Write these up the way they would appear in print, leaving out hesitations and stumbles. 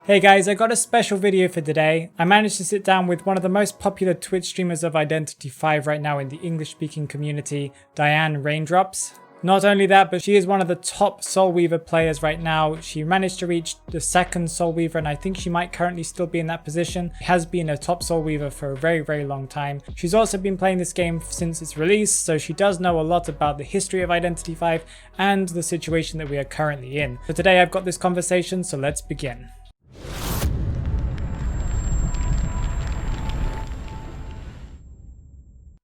Hey guys, I got a special video for today. I managed to sit down with one of the most popular Twitch streamers of Identity 5 right now in the English speaking community, DianeRaindrops. Not only that, but she is one of the top Soul Weaver players right now. She managed to reach the second Soul Weaver, and I think she might currently still be in that position. She has been a top Soul Weaver for a very, very long time. She's also been playing this game since its release, so she does know a lot about the history of Identity 5 and the situation that we are currently in. So today I've got this conversation, so let's begin.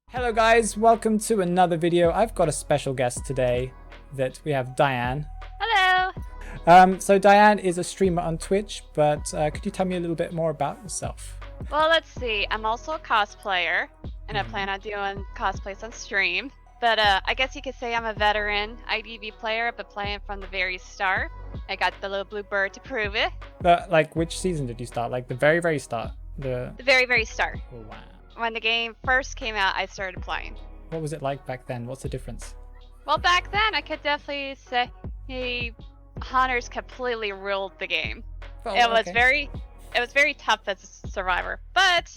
Hello guys, welcome to another video. I've got a special guest today that we have Diane. Hello! So Diane is a streamer on Twitch, but could you tell me a little bit more about yourself? Well, let's see. I'm also a cosplayer, and I plan on doing cosplays on stream. But I guess you could say I'm a veteran IDV player. I've been playing from the very start. I got the little blue bird to prove it. Like, which season did you start? Like the very, very start? The very, very start. Oh, wow. When the game first came out, I started playing. What was it like back then? What's the difference? Well, back then, I could definitely say Hunters completely ruled the game. Oh, it was very tough as a survivor, but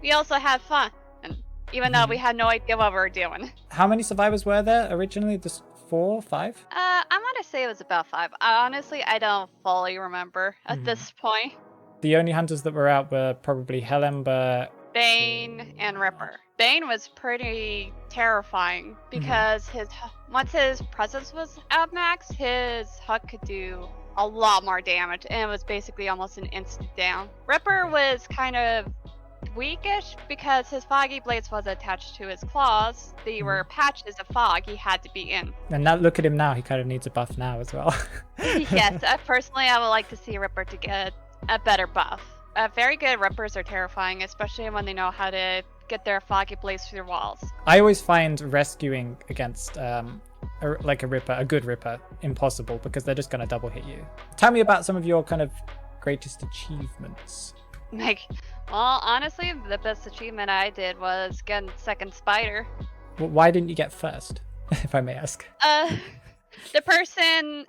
we also had fun. And even though we had no idea what we were doing. How many survivors were there originally? Just 4, 5? I want to say it was about 5. Honestly, I don't fully remember at this point. The only hunters that were out were probably Hellember, Bane, and Ripper. Bane was pretty terrifying because once his presence was at max, his hook could do a lot more damage, and it was basically almost an instant down. Ripper was kind of weakish because his foggy blades was attached to his claws. They were patches of fog he had to be in. And now look at him now, he kind of needs a buff now as well. Yes, personally I would like to see Ripper to get a better buff. Very good Rippers are terrifying, especially when they know how to get their foggy blades through walls. I always find rescuing against a Ripper, a good Ripper, impossible because they're just going to double hit you. Tell me about some of your kind of greatest achievements. Well, honestly, the best achievement I did was getting second spider. Well, why didn't you get first, if I may ask? The person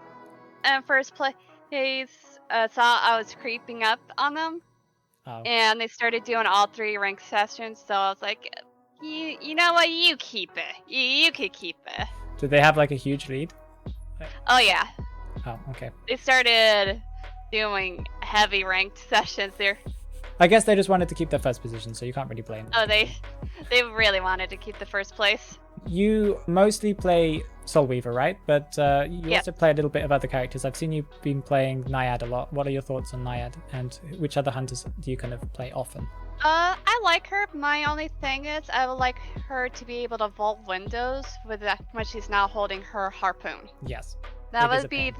in first place saw I was creeping up on them. Oh. And they started doing all 3 rank sessions, so I was like, you know what, you keep it. You could keep it. Did they have like a huge lead? Oh yeah. Oh, okay. They started doing heavy ranked sessions there. I guess they just wanted to keep their first position, so you can't really blame them. Oh, they really wanted to keep the first place. You mostly play Soul Weaver, right? But you also play a little bit of other characters. I've seen you been playing Naiad a lot. What are your thoughts on Naiad? And which other hunters do you kind of play often? I like her. My only thing is I would like her to be able to vault windows with that when she's now holding her harpoon. Yes. That would be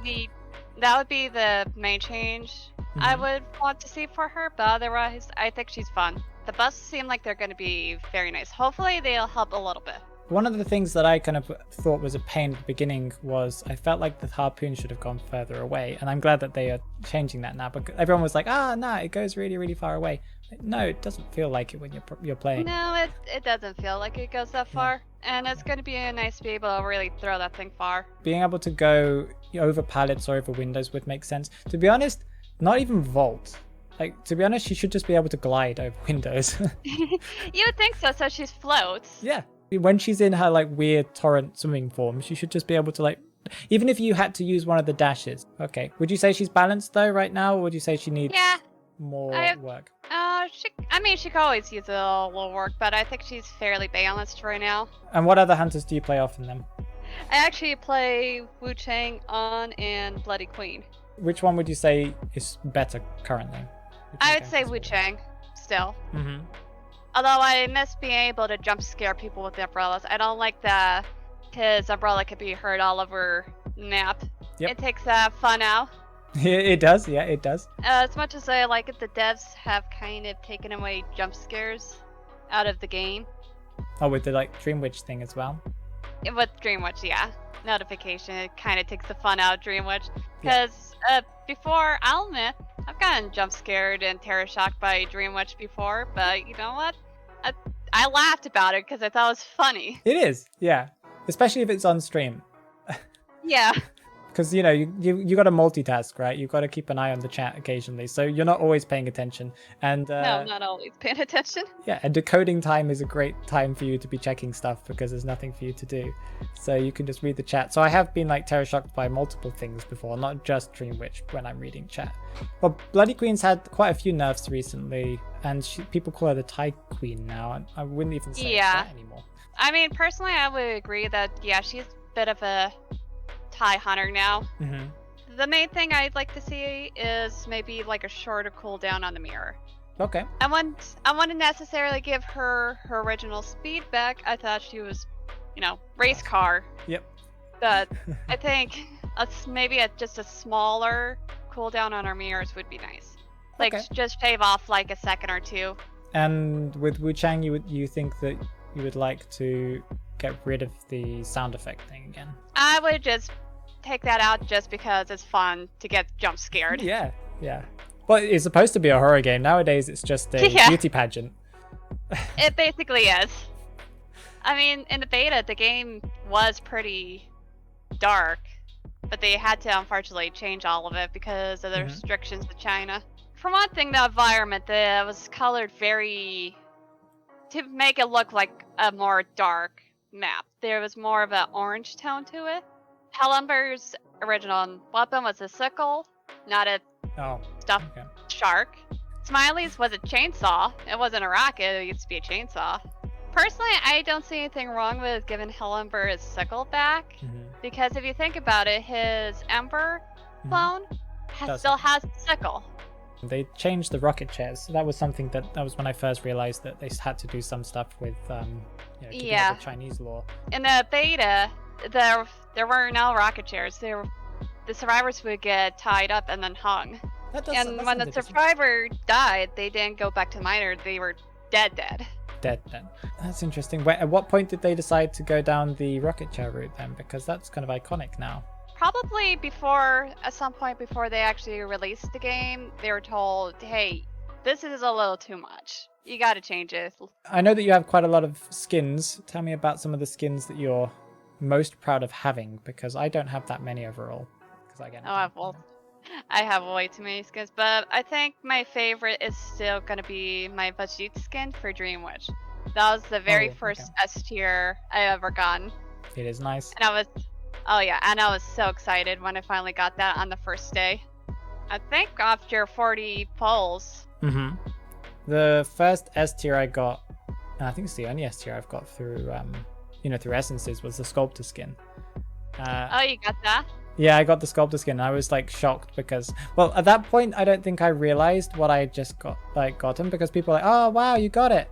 the main change I would want to see for her, but otherwise I think she's fun. The buffs seem like they're going to be very nice. Hopefully they'll help a little bit. One of the things that I kind of thought was a pain at the beginning was I felt like the harpoon should have gone further away, and I'm glad that they are changing that now. But everyone was like, no, it goes really, really far away. Like, no, it doesn't feel like it when you're playing. No, it doesn't feel like it goes that far, and it's going to be nice to be able to really throw that thing far. Being able to go over pallets or over windows would make sense. To be honest, not even vault. Like, to be honest, she should just be able to glide over windows. You would think so she floats. Yeah. When she's in her like weird torrent swimming form, she should just be able to like, even if you had to use one of the dashes. Okay. Would you say she's balanced though right now, or would you say she needs more work? She could always use a little work, but I think she's fairly balanced right now. And what other hunters do you play often then? I actually play Wu Chang, On, and Bloody Queen. Which one would you say is better currently? I would say Wu Chang still. Although I miss being able to jump scare people with the umbrellas. I don't like that his umbrella could be heard all over map. Yep. It takes that fun out. It does, yeah, it does. As much as I like it, the devs have kind of taken away jump scares out of the game. Oh, with the like Dream Witch thing as well? With Dream Witch, yeah. Notification, it kind of takes the fun out of Dream Witch. Because before, I'll admit, I've gotten jump scared and terror shocked by Dream Witch before, but you know what? I laughed about it because I thought it was funny. It is, yeah. Especially if it's on stream. Yeah. Because, you got to multitask, right? You've got to keep an eye on the chat occasionally. So you're not always paying attention. And No, not always paying attention. yeah, and decoding time is a great time for you to be checking stuff because there's nothing for you to do. So you can just read the chat. So I have been like terror shocked by multiple things before, not just Dream Witch when I'm reading chat. Well, Bloody Queen's had quite a few nerfs recently, and people call her the Thai Queen now, and I wouldn't even say it's that anymore. I mean, personally, I would agree that, yeah, she's a bit of a Thai hunter now. Mm-hmm. The main thing I'd like to see is maybe like a shorter cooldown on the mirror. Okay. I wouldn't necessarily give her original speed back. I thought she was, race car. Yep. But I think maybe just a smaller cooldown on her mirrors would be nice. Like, just shave off like a second or two. And with Wu Chang, you think that you would like to get rid of the sound effect thing again? I would just take that out just because it's fun to get jump scared. Yeah. Well, it's supposed to be a horror game. Nowadays, it's just a beauty pageant. It basically is. I mean, in the beta, the game was pretty dark, but they had to unfortunately change all of it because of the restrictions to China. For one thing, the environment was colored to make it look like a more dark map. There was more of an orange tone to it. Hellenberg's original weapon was a sickle, not a stuffed shark. Smiley's was a chainsaw. It wasn't a rocket, it used to be a chainsaw. Personally, I don't see anything wrong with giving Hellenberg his sickle back, because if you think about it, his Ember clone still has a sickle. They changed the rocket chairs. That was something that was when I first realized that they had to do some stuff with keeping up with Chinese law. In the beta, there were no rocket chairs. The survivors would get tied up and then hung. And when the survivor died, they didn't go back to the miner. They were dead. Dead. That's interesting. At what point did they decide to go down the rocket chair route then? Because that's kind of iconic now. Probably at some point before they actually released the game, they were told, hey, this is a little too much. You gotta change it. I know that you have quite a lot of skins. Tell me about some of the skins that you're most proud of having, because I don't have that many overall. I have way too many skins, but I think my favorite is still gonna be my Vajit skin for Dream Witch. That was the very first S tier I ever gotten. It is nice. And I was so excited when I finally got that on the first day. I think after 40 polls. The first S tier I got, and I think it's the only S tier I've got through through essences, was the sculptor skin. You got that? Yeah, I got the sculptor skin. I was like shocked because, well, at that point I don't think I realized what I just gotten, because people were like, oh wow, you got it.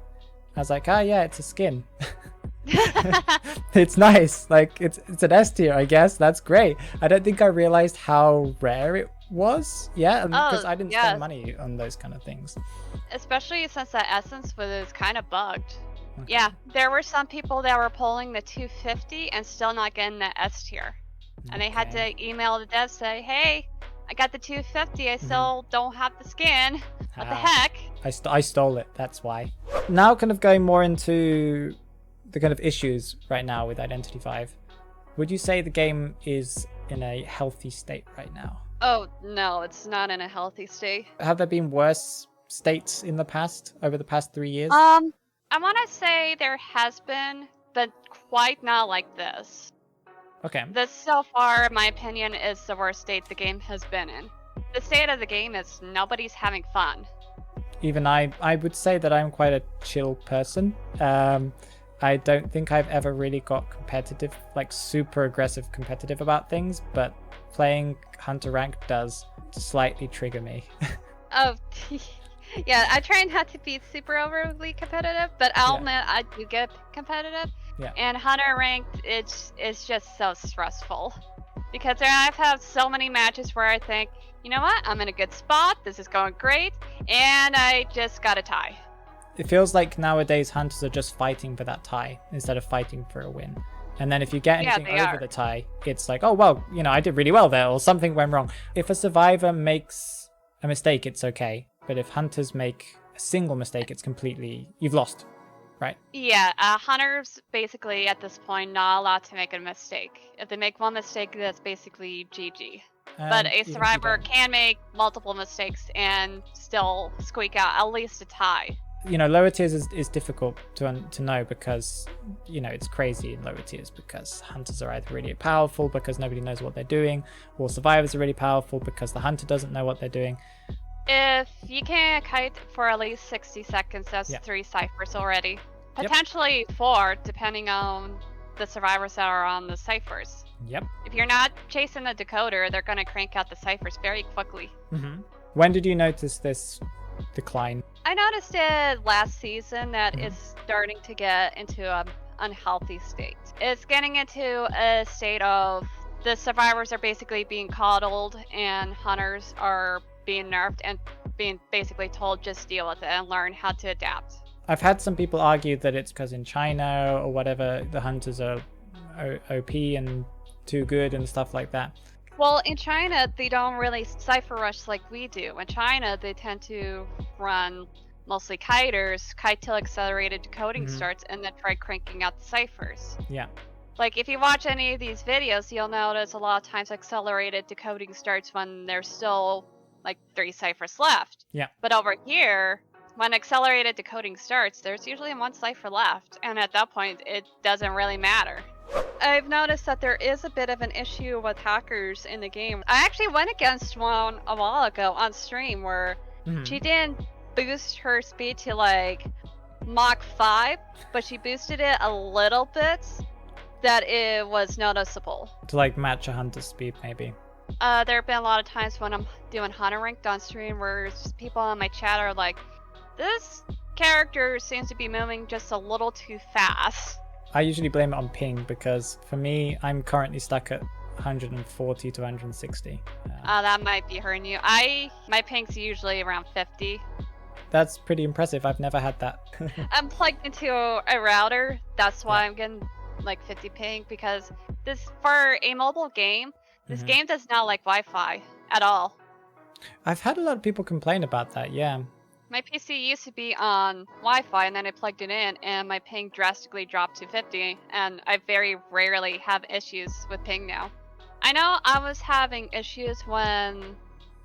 I was like, yeah, it's a skin. It's nice. Like it's an S tier, I guess. That's great. I don't think I realized how rare it was. Yeah, because I didn't spend money on those kind of things. Especially since that essence was kind of bugged. Okay. Yeah, there were some people that were pulling the 250 and still not getting the S tier. And they had to email the dev, say, hey, I got the 250, I still don't have the skin. What the heck? I stole it, that's why. Now kind of going more into the kind of issues right now with Identity 5. Would you say the game is in a healthy state right now? Oh, no, it's not in a healthy state. Have there been worse states in the past, over the past 3 years? I want to say there has been, but quite not like this. Okay. This, so far, in my opinion, is the worst state the game has been in. The state of the game is nobody's having fun. Even I would say that I'm quite a chill person. I don't think I've ever really got competitive, like super aggressive competitive about things, but playing Hunter Rank does slightly trigger me. Oh, yeah, I try not to be super overly competitive, but I'll admit I do get competitive. Yeah. And Hunter Ranked, it's just so stressful. Because I've had so many matches where I think, you know what, I'm in a good spot, this is going great, and I just got a tie. It feels like nowadays hunters are just fighting for that tie instead of fighting for a win. And then if you get anything over the tie, it's like, oh, well, I did really well there, or something went wrong. If a survivor makes a mistake, it's okay. But if hunters make a single mistake, it's completely, you've lost. right? Yeah, hunters basically at this point not allowed to make a mistake. If they make one mistake, that's basically GG. But And a even if you survivor don't, can make multiple mistakes and still squeak out at least a tie. lower tiers is difficult to know because, it's crazy in lower tiers because hunters are either really powerful because nobody knows what they're doing, or survivors are really powerful because the hunter doesn't know what they're doing. If you can kite for at least 60 seconds, that's Yeah. 3 ciphers already. Yep. Potentially 4, depending on the survivors that are on the ciphers. Yep. If you're not chasing the decoder, they're going to crank out the ciphers very quickly. When did you notice this decline? I noticed it last season that it's starting to get into an unhealthy state. It's getting into a state of the survivors are basically being coddled and hunters are being nerfed and being basically told just deal with it and learn how to adapt. I've had some people argue that it's because in China or whatever, the hunters are OP and too good and stuff like that. Well, in China, they don't really cipher rush like we do. In China, they tend to run mostly kiters, kite till accelerated decoding starts, and then try cranking out the ciphers. Yeah. Like, if you watch any of these videos, you'll notice a lot of times accelerated decoding starts when there's still, like, 3 ciphers left. Yeah. But over here, when accelerated decoding starts, there's usually 1 cipher left, and at that point, it doesn't really matter. I've noticed that there is a bit of an issue with hackers in the game. I actually went against one a while ago on stream where she didn't boost her speed to like Mach 5, but she boosted it a little bit that it was noticeable. To like match a hunter's speed, maybe. There have been a lot of times when I'm doing hunter ranked on stream where people in my chat are like, this character seems to be moving just a little too fast. I usually blame it on ping because for me, I'm currently stuck at 140 to 160. That might be hurting you. My ping's usually around 50. That's pretty impressive. I've never had that. I'm plugged into a router. That's why I'm getting like 50 ping, because for a mobile game, this game does not like Wi-Fi at all. I've had a lot of people complain about that, yeah. My PC used to be on Wi-Fi and then I plugged it in and my ping drastically dropped to 50, and I very rarely have issues with ping now. I know I was having issues when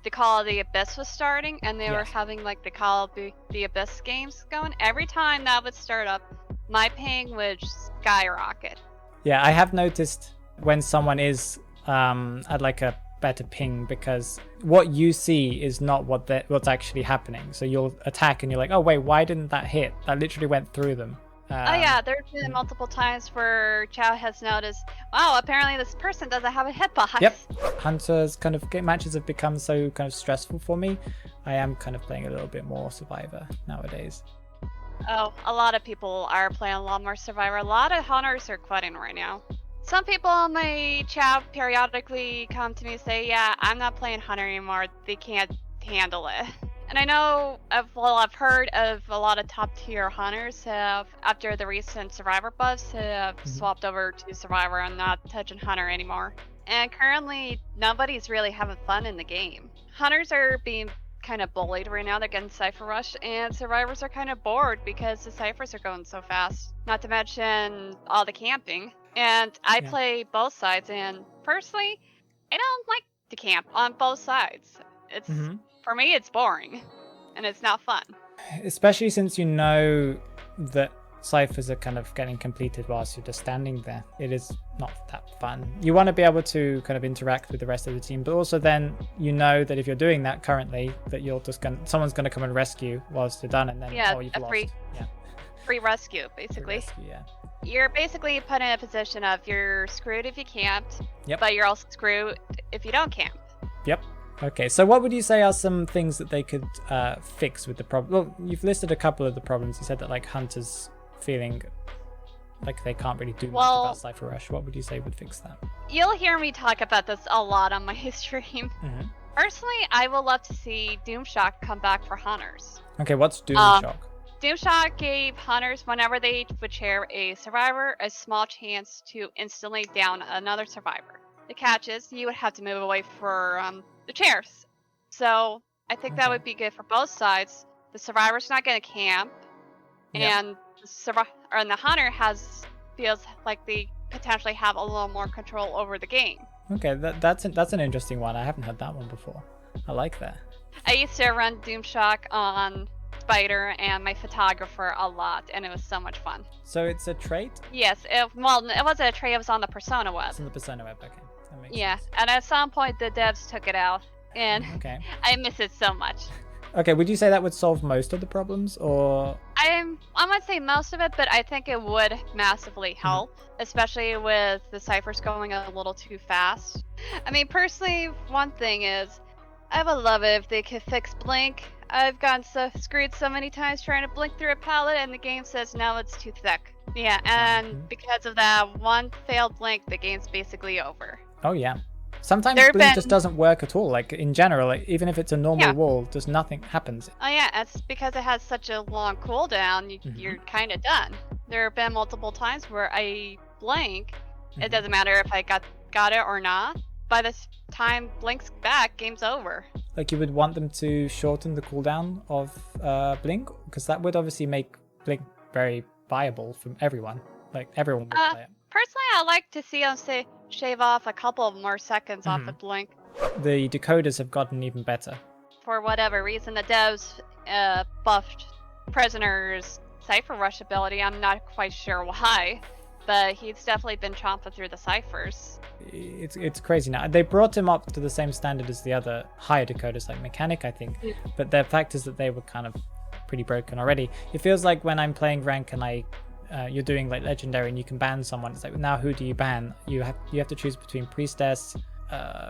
the Call of the Abyss was starting and they were having like the Call of the Abyss games going. Every time that would start up, my ping would skyrocket. Yeah, I have noticed when someone is at like a better ping, because what you see is not what's actually happening. So you'll attack and you're like, oh wait, why didn't that hit? That literally went through them. Oh yeah, there's been multiple times where Chow has noticed, wow, apparently this person doesn't have a hitbox. Yep. Hunters kind of matches have become so kind of stressful for me. I am kind of playing a little bit more Survivor nowadays. Oh, a lot of people are playing a lot more Survivor. A lot of hunters are quitting right now. Some people in my chat periodically come to me and say, yeah, I'm not playing Hunter anymore. They can't handle it. And I know, I've heard of a lot of top tier hunters have, after the recent Survivor buffs, have swapped over to Survivor and not touching Hunter anymore. And currently, nobody's really having fun in the game. Hunters are being kind of bullied right now. They're getting Cypher Rush, and Survivors are kind of bored because the Cyphers are going so fast. Not to mention all the camping. And I play both sides, and personally, I don't like to camp on both sides. It's for me, it's boring, and it's not fun. Especially since you know that ciphers are kind of getting completed whilst you're just standing there. It is not that fun. You want to be able to kind of interact with the rest of the team, but also then you know that if you're doing that currently, that you're just someone's going to come and rescue whilst you're done, and then you've lost. Free rescue, basically. Free rescue, yeah. You're basically put in a position of you're screwed if you camped, Yep. but you're also screwed if you don't camp. Yep. Okay, so what would you say are some things that they could fix with the problem? Well, you've listed a couple of the problems. You said that like hunters feeling like they can't really do much about Cypher Rush. What would you say would fix that? You'll hear me talk about this a lot on my stream. Personally, I would love to see Doomshock come back for hunters. Okay, what's Doomshock? Doomshock gave hunters, whenever they would share a survivor, a small chance to instantly down another survivor. The catch is you would have to move away for the chairs. So I think that would be good for both sides. The survivor's not going to camp, and the the hunter feels like they potentially have a little more control over the game. Okay, that's an interesting one. I haven't heard that one before. I like that. I used to run Doomshock on Spider and my photographer a lot, and it was so much fun. So it's a trait? Yes, it wasn't a trait, it was on the Persona web. It's on the Persona web, okay. That makes Yeah, sense. and at some point the devs took it out, and Okay. I miss it so much. Okay, would you say that would solve most of the problems, or? I wouldn't say most of it, but I think it would massively help, especially with the ciphers going a little too fast. I mean, personally, one thing is, I would love it if they could fix blink. I've gotten screwed so many times trying to blink through a palette, and the game says no, it's too thick. Yeah, and because of that one failed blink, the game's basically over. Oh yeah. Sometimes blink just doesn't work at all. Like in general, like, even if it's a normal wall, just nothing happens. Oh yeah, it's because it has such a long cooldown. You're kind of done. There have been multiple times where I blink. It doesn't matter if I got it or not. By the time blink's back, game's over. Like you would want them to shorten the cooldown of blink, because that would obviously make blink very viable from everyone. Like everyone would play it. Personally, I like to see them shave off a couple more seconds off of blink. The decoders have gotten even better. For whatever reason, the devs buffed Prisoner's Cypher Rush ability. I'm not quite sure why, but he's definitely been chomping through the ciphers. It's crazy now. They brought him up to the same standard as the other higher decoders, like Mechanic, I think. But the fact is that they were kind of pretty broken already. It feels like when I'm playing rank and you're doing like legendary and you can ban someone, it's like, now who do you ban? You have to choose between Priestess,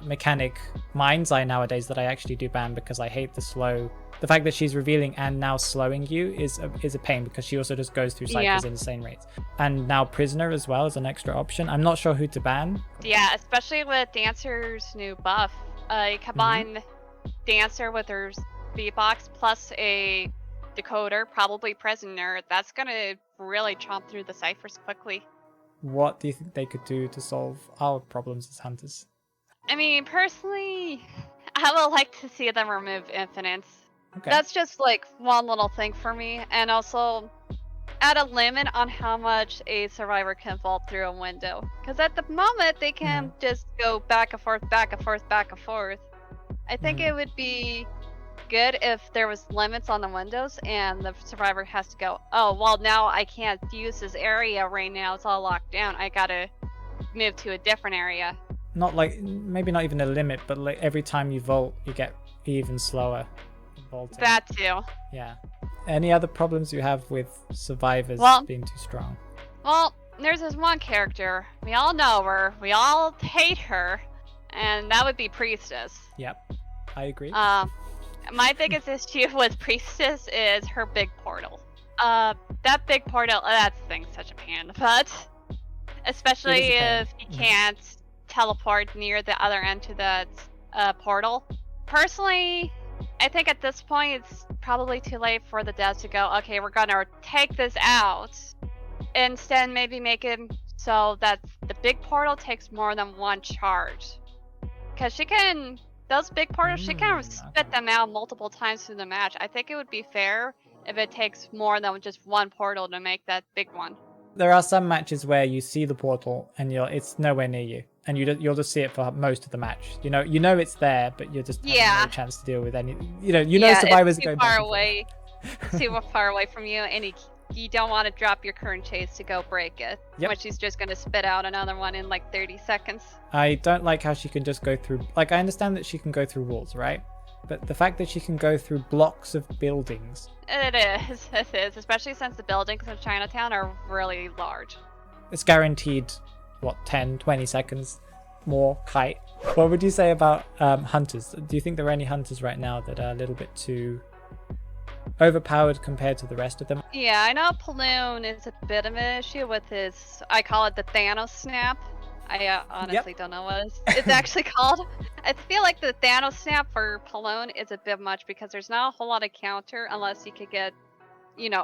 Mechanic, Mind's Eye nowadays that I actually do ban because I hate the fact that she's revealing and now slowing you is a pain, because she also just goes through cycles at insane rates. And now Prisoner as well as an extra option. I'm not sure who to ban. Yeah, especially with Dancer's new buff. You combine Dancer with her beatbox plus a decoder, probably Prisoner, that's gonna really chomp through the ciphers quickly. What do you think they could do to solve our problems as hunters? I mean, personally, I would like to see them remove infinites. Okay. That's just like one little thing for me, and also add a limit on how much a survivor can vault through a window. Because at the moment, they can just go back and forth, back and forth, back and forth. I think it would be good if there was limits on the windows and the survivor has to go, oh, well, now I can't use this area right now. It's all locked down. I gotta move to a different area. Not like, maybe not even a limit, but like every time you vault, you get even slower vaulting. That too. Yeah. Any other problems you have with survivors being too strong? Well, there's this one character. We all know her. We all hate her. And that would be Priestess. Yep. I agree. My biggest issue with Priestess is her big portal. That big portal, that thing's such a pain in the butt. Especially if you can't teleport near the other end to that portal. Personally, I think at this point it's probably too late for the devs to go, okay, we're gonna take this out. Instead, maybe make it so that the big portal takes more than one charge. Because those big portals, she can spit them out multiple times through the match. I think it would be fair if it takes more than just one portal to make that big one. There are some matches where you see the portal and it's nowhere near you, and you'll just see it for most of the match. You know it's there, but you're just having no chance to deal with any. Survivors go far away, too far away from you, and you don't want to drop your current chase to go break it. Yep. Which she's just going to spit out another one in like 30 seconds. I don't like how she can just go through... Like, I understand that she can go through walls, right? But the fact that she can go through blocks of buildings... It is. Especially since the buildings in Chinatown are really large. It's guaranteed, 10, 20 seconds more kite. What would you say about hunters? Do you think there are any hunters right now that are a little bit too... overpowered compared to the rest of them? Yeah, I know Paloon is a bit of an issue with his, I call it the Thanos snap. I honestly don't know what it's actually called. I feel like the Thanos snap for Paloon is a bit much because there's not a whole lot of counter unless you could get,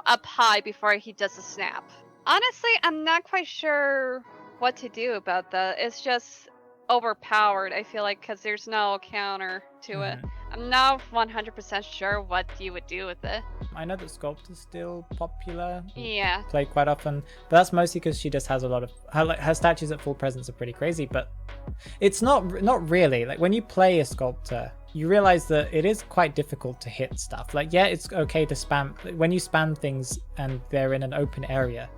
up high before he does the snap. Honestly, I'm not quite sure what to do about that. It's just overpowered, I feel like, because there's no counter to it. I'm not 100% sure what you would do with it. I know that Sculptor's still popular. Yeah. Play quite often, but that's mostly because she just has a lot of her statues at full presence are pretty crazy. But it's not really like when you play a Sculptor, you realize that it is quite difficult to hit stuff. Like, yeah, it's okay to spam when you spam things and they're in an open area.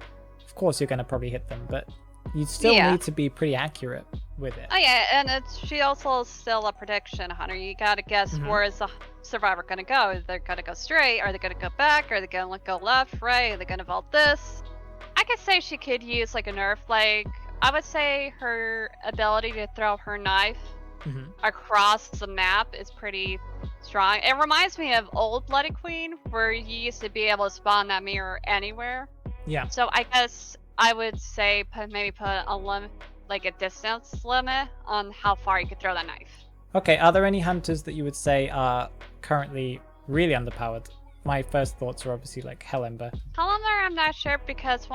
Of course, you're going to probably hit them, but you still need to be pretty accurate with it. Oh yeah, and she also is still a prediction hunter. You gotta guess where is the survivor gonna go. Are they gonna go straight? Are they gonna go back? Are they gonna go left, right? Are they gonna vault this? I could say she could use like a nerf. Like, I would say her ability to throw her knife across the map is pretty strong. It reminds me of old Bloody Queen, where you used to be able to spawn that mirror anywhere. Yeah. So I guess I would say maybe put a limit, like a distance limit on how far you could throw that knife. Okay, are there any hunters that you would say are currently really underpowered? My first thoughts are obviously like Hellember. Hellember, I'm not sure, because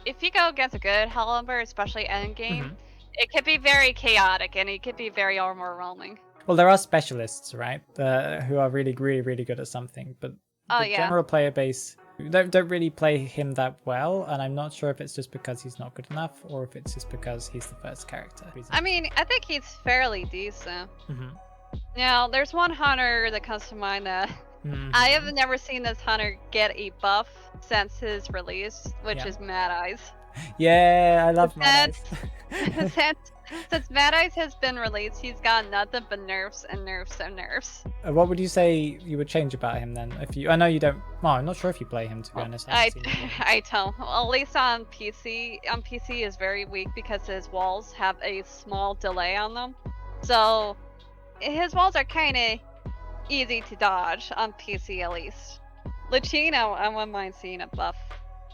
if you go against a good Hellember, especially endgame, it could be very chaotic and it could be very overwhelming. Well, there are specialists, right, who are really, really, really good at something, but the general player base don't really play him that well, and I'm not sure if it's just because he's not good enough or if it's just because he's the first character. I mean, I think he's fairly decent. Now, there's one hunter that comes to mind that I have never seen this hunter get a buff since his release, which is Mad Eyes. Yeah, I love Mad Eyes. Since Mad Eyes has been released, he's got nothing but nerfs and nerfs and nerfs. What would you say you would change about him then? I know you don't. Well, I'm not sure if you play him, to be honest. I don't. Well, at least on PC. On PC is very weak because his walls have a small delay on them. So his walls are kind of easy to dodge on PC at least. Lucino, I wouldn't mind seeing a buff.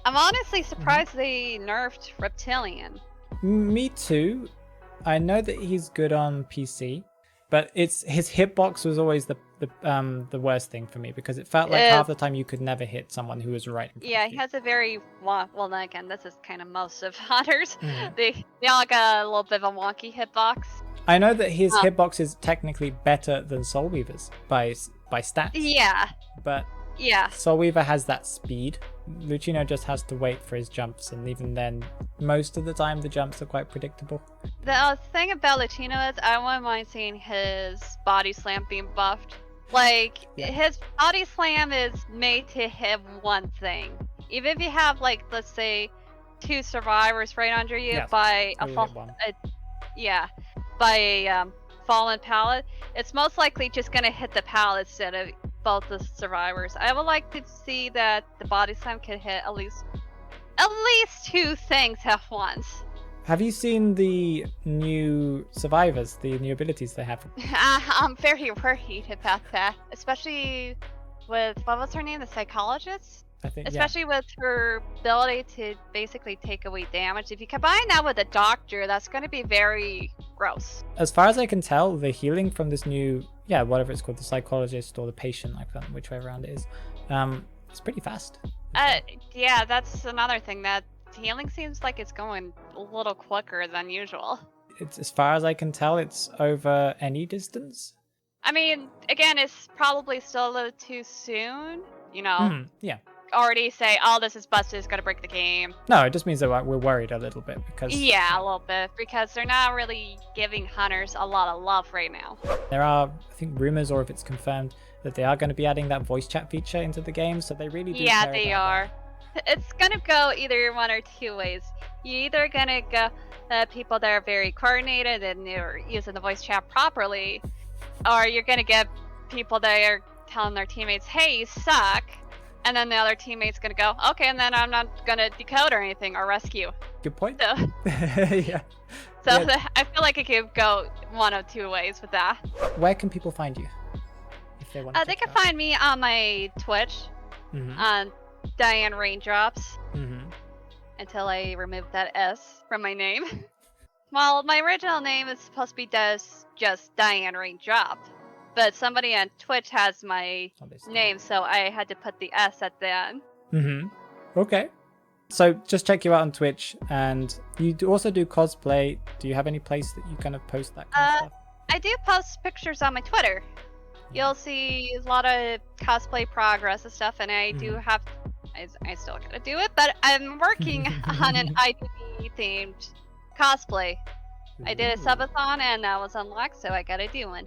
I'm honestly surprised they nerfed Reptilian. Me too. I know that he's good on PC, but his hitbox was always the worst thing for me, because it felt like half the time you could never hit someone who was right in front of you. He has a very well, then again, this is kind of most of hunters. They all got a little bit of a wonky hitbox. I know that his hitbox is technically better than Soulweaver's by stats. Yeah. But Soulweaver has that speed. Lucino just has to wait for his jumps, and even then, most of the time the jumps are quite predictable. The thing about Lucino is I wouldn't mind seeing his body slam being buffed. Like, his body slam is made to hit one thing. Even if you have, like, let's say, 2 survivors right under you by a fallen pallet, it's most likely just gonna hit the pallet instead of both the survivors. I would like to see that the body slam can hit at least 2 things at once. Have you seen the new survivors, the new abilities they have? I'm very worried about that, especially with, what was her name, the psychologist? I think, especially with her ability to basically take away damage. If you combine that with a doctor, that's going to be very gross. As far as I can tell, the healing from this new, whatever it's called, the psychologist or the patient, like that, which way around it is, it's pretty fast. Yeah, that's another thing, that healing seems like it's going a little quicker than usual. It's, as far as I can tell, it's over any distance. I mean, again, it's probably still a little too soon, you know? Already say, oh, this is busted, it's gonna break the game. No, it just means that we're worried a little bit, because... Yeah, a little bit, because they're not really giving hunters a lot of love right now. There are, I think, rumors, or if it's confirmed, that they are going to be adding that voice chat feature into the game, so they really do care they about are. That. It's gonna go either one or 2 ways. You're either gonna go people that are very coordinated and they're using the voice chat properly, or you're gonna get people that are telling their teammates, hey, you suck. And then the other teammate's gonna go, okay, and then I'm not gonna decode or anything or rescue. Good point. So, I feel like it could go one of 2 ways with that. Where can people find you if they want to? They can find me on my Twitch, on DianeRaindrops, until I remove that S from my name. Well, my original name is supposed to be just DianeRaindrop. But somebody on Twitch has my name, so I had to put the S at the end. Okay. So just check you out on Twitch, and you also do cosplay. Do you have any place that you kind of post that kind of stuff? I do post pictures on my Twitter. you'll see a lot of cosplay progress and stuff, and I do have, I still gotta do it, but I'm working on an IDB themed cosplay. I did a subathon and that was unlocked, so I gotta do one.